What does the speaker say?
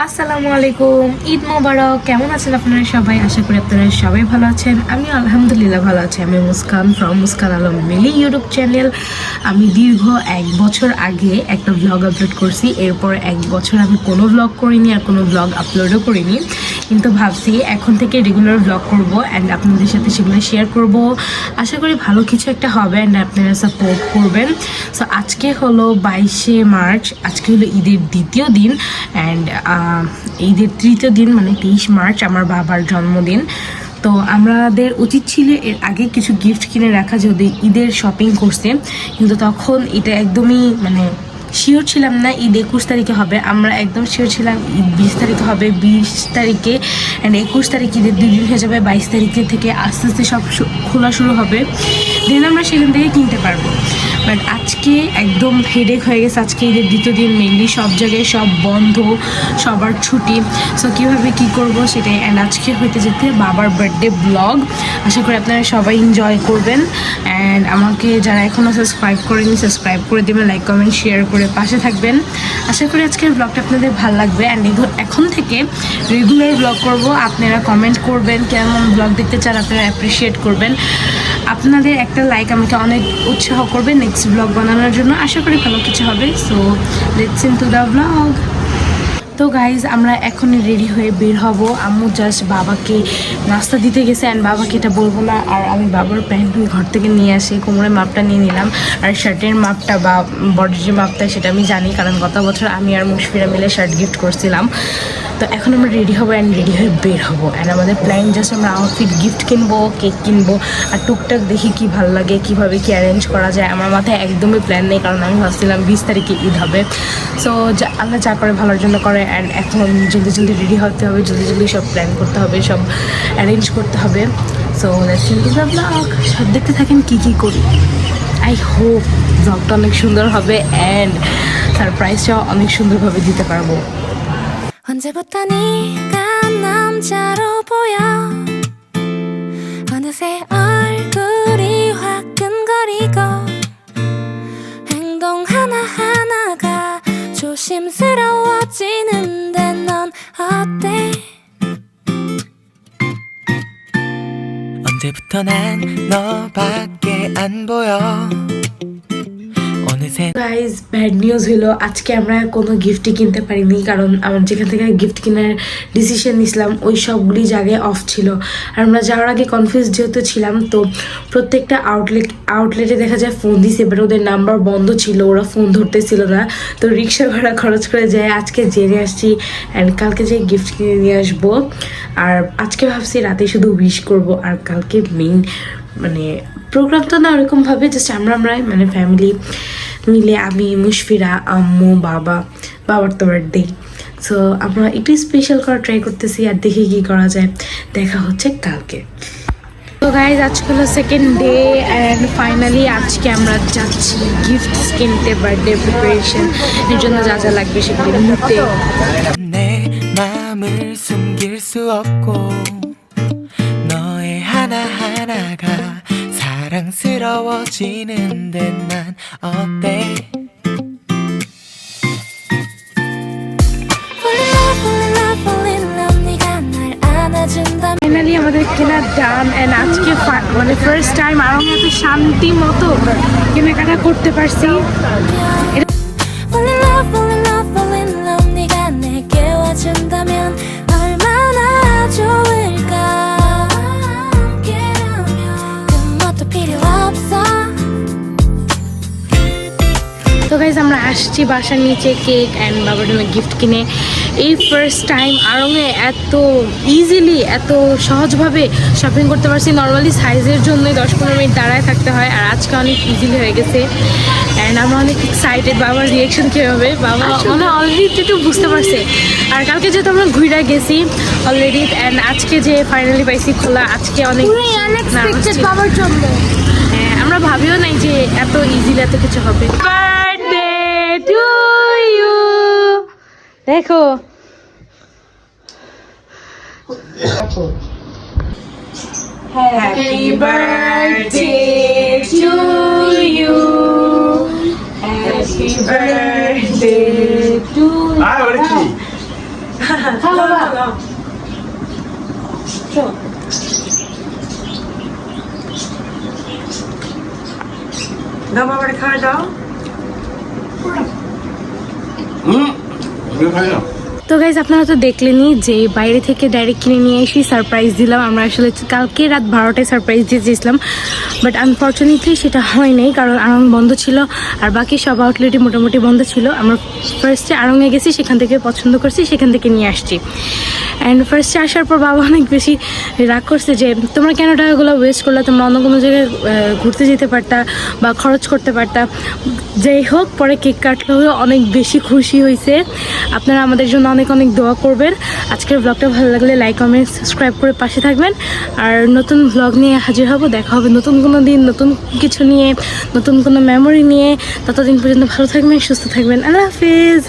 আসসালামু আলাইকুম, ঈদ মোবারক। কেমন আছেন আপনারা সবাই? আশা করি আপনারা সবাই ভালো আছেন। আমি আলহামদুলিল্লাহ ভালো আছি। আমি Muskan from Muskan Alam Mili YouTube channel. আমি দীর্ঘ 1 বছর আগে একটা ব্লগ আপলোড করছি। এরপর 1 বছর আমি কোনো ব্লগ করিনি আর কোনো ব্লগ আপলোডও করিনি, কিন্তু ভাবছি এখন থেকে রেগুলার ব্লগ করব অ্যান্ড আপনাদের সাথে সেগুলো শেয়ার করব। আশা করি ভালো কিছু একটা হবে অ্যান্ড আপনারা সাপোর্ট করবেন। সো আজকে হলো 22শে মার্চ, আজকে হলো ঈদের দ্বিতীয় দিন অ্যান্ড ঈদের তৃতীয় দিন মানে 23 মার্চ আমার বাবার জন্মদিন। তো আমাদের উচিত ছিল এর আগে কিছু গিফট কিনে রাখা, যদি ঈদের শপিং করছে, কিন্তু তখন এটা একদমই মানে শিওর ছিলাম না ঈদ 21 তারিখে হবে। আমরা একদম শিওর ছিলাম ঈদ 20 তারিখে হবে, 20 তারিখে অ্যান্ড 21 তারিখ ঈদের 2 দিন হয়ে যাবে, 22 তারিখে থেকে আস্তে আস্তে সব খোলা শুরু হবে, দেন আমরা সেখান থেকে কিনতে পারবো। বাট আজকে একদম হেডেক হয়ে গেছে। আজকে ঈদের দ্বিতীয় দিন, মেনলি সব জায়গায় সব বন্ধ, সবার ছুটি। সো কীভাবে কী করবো সেটাই। অ্যান্ড আজকে হইতে যেতে বাবার বার্থডে ব্লগ। আশা করি আপনারা সবাই এনজয় করবেন অ্যান্ড আমাকে যারা এখনও সাবস্ক্রাইব করেনি সাবস্ক্রাইব করে দেবেন, লাইক কমেন্ট শেয়ার করে পাশে থাকবেন। আশা করি আজকের ব্লগটা আপনাদের ভালো লাগবে অ্যান্ড এখন থেকে রেগুলার ব্লগ করব। আপনারা কমেন্ট করবেন কেমন ব্লগ দেখতে চান, আপনারা অ্যাপ্রিসিয়েট করবেন। আপনাদের একটা লাইক আমাকে অনেক উৎসাহ করবে নেক্সট ব্লগ বানানোর জন্য। আশা করি ভালো কিছু হবে। So let's into the blog. তো গাইজ আমরা এখনই রেডি হয়ে বের হব। আম্মু জাস্ট বাবাকে নাস্তা দিতে গেছে অ্যান্ড বাবাকে এটা বলবো না। আর আমি বাবার প্যান্ট ঘর থেকে নিয়ে আসি, কোমরের মাপটা নিয়ে নিলাম, আর শার্টের মাপটা বা বডির যে মাপটা সেটা আমি জানি, কারণ গত বছর আমি আর মুশফিরা মিলে শার্ট গিফট করছিলাম। তো এখন আমরা রেডি হবো অ্যান্ড রেডি হয়ে বের হবো অ্যান্ড আমাদের প্ল্যান জাস্ট আমরা আউটফিট, গিফট কিনবো, কেক কিনবো আর টুকটাক দেখি কি ভালো লাগে, কীভাবে কি অ্যারেঞ্জ করা যায়। আমার মাথায় একদমই প্ল্যান নেই, কারণ আমি ভাবছিলাম 20 তারিখে ঈদ হবে। সো আল্লাহ যা করে ভালোর জন্য করে অ্যান্ড এখন জলদি জলদি রেডি হতে হবে, জলদি জলদি সব প্ল্যান করতে হবে, সব অ্যারেঞ্জ করতে হবে। So let's into the blog. সব দেখতে থাকেন কী কী করি। আই হোপ ব্লগটা অনেক সুন্দর হবে অ্যান্ড সারপ্রাইজটাও অনেক সুন্দরভাবে দিতে পারবো। 언제부터 네가 남자로 보여 어느새 얼굴이 화끈거리고 행동 하나하나가 조심스러워지는데 넌 어때 언제부터 난 너밖에 안 보여 গাইজ ব্যাড নিউজ হলো, আজকে আমরা কোনো গিফটই কিনতে পারিনি, কারণ আমার যেখান থেকে গিফট কেনার ডিসিশন নিয়েছিলাম ওই সবগুলি জায়গায় অফ ছিল। আর আমরা যাওয়ার আগে কনফিউজ যেহেতু ছিলাম, তো প্রত্যেকটা আউটলেটে দেখা যায় ফোন দিছে, এবার ওদের নাম্বার বন্ধ ছিল, ওরা ফোন ধরতেছিল না। তো রিক্সা ভাড়া খরচ করে যায় আজকে জেনে আসছি অ্যান্ড কালকে যে গিফট কিনে নিয়ে আসবো। আর আজকে ভাবছি রাতে শুধু উইশ করব, আর কালকে মেইন মানে প্রোগ্রাম তো না ওরকমভাবে, জাস্ট আমরাই মানে ফ্যামিলি মিলে, আমি, মুশফিরা, আম্মু, বাবার তো বার্থডে। সো আমরা একটু স্পেশাল করা ট্রাই করতেছি আর দেখি কী করা যায়। দেখা হচ্ছে কালকে। তো গাইজ আজকে হলো সেকেন্ড ডে অ্যান্ড ফাইনালি আজকে আমরা যাচ্ছি গিফট কিনতে, বার্থডে প্রিপারেশন এর জন্য যা যা লাগবে সেগুলো নিতে। 내 마음을 숨길 수 없고 너의 하나하나가 사랑스러워지는데 난 어때 ফাইনালি আমাদের কেনা ডান অ্যান্ড আজকে মানে ফার্স্ট টাইম আরও এত শান্তি মতো কেনাকাটা করতে পারছি। তো গাইজ আমরা আসছি বাসার নিচে কেক অ্যান্ড বাবার জন্য গিফট কিনে। এই ফার্স্ট টাইম আড়ংয়ে এত ইজিলি, এত সহজভাবে শপিং করতে পারছি। নর্মালি সাইজের জন্যই 10-15 মিনিট দাঁড়ায় থাকতে হয়, আর আজকে অনেক ইজিলি হয়ে গেছে অ্যান্ড আমরা অনেক এক্সাইটেড। বাবার রিয়াকশন কী হবে, বাবা মানে অলরেডি একটু বুঝতে পারছে। আর কালকে যেহেতু আমরা ঘুরে গেছি অলরেডি অ্যান্ড আজকে যে ফাইনালি পাইছি খোলা, আজকে অনেক বাবার জন্য। হ্যাঁ, আমরা ভাবিও নাই যে এত ইজিলি এত কিছু হবে। Birthday to you. দেখো happy birthday to you, happy birthday to you. Hello দাও বাবারে খাওয়া দাও। তো গাইজ আপনারা তো দেখলেনই যে বাইরে থেকে ডাইরেক্ট কিনে নিয়ে এসে সারপ্রাইজ দিলাম। আমরা আসলে কালকে রাত 12টায় সারপ্রাইজ দিয়ে চেয়েছিলাম, বাট আনফর্চুনেটলি সেটা হয় নাই, কারণ আড়ং বন্ধ ছিল আর বাকি সব আউটলেটই মোটামুটি বন্ধ ছিল। আমরা ফার্স্টে আড়ংয়ে গেছি, সেখান থেকে পছন্দ করছি, সেখান থেকে নিয়ে আসছি। অ্যান্ড ফার্স্টে আসার পর বাবা অনেক বেশি রাগ করছে যে তোমরা কেন টাকাগুলো ওয়েস্ট করলে, তোমরা অন্য কোনো জায়গায় ঘুরতে যেতে পারতা বা খরচ করতে পারতা। যাই হোক, পরে কেক কাটলো, অনেক বেশি খুশি হয়েছে। আপনারা আমাদের জন্য অনেক অনেক দোয়া করবেন। আজকের ব্লগটা ভালো লাগলে লাইক কমেন্ট সাবস্ক্রাইব করে পাশে থাকবেন। আর নতুন ব্লগ নিয়ে হাজির হব, দেখা হবে নতুন কোনো দিন, নতুন কিছু নিয়ে, নতুন কোনো মেমোরি নিয়ে। ততদিন পর্যন্ত ভালো থাকবেন, সুস্থ থাকবেন। আল্লাহ হাফিজ।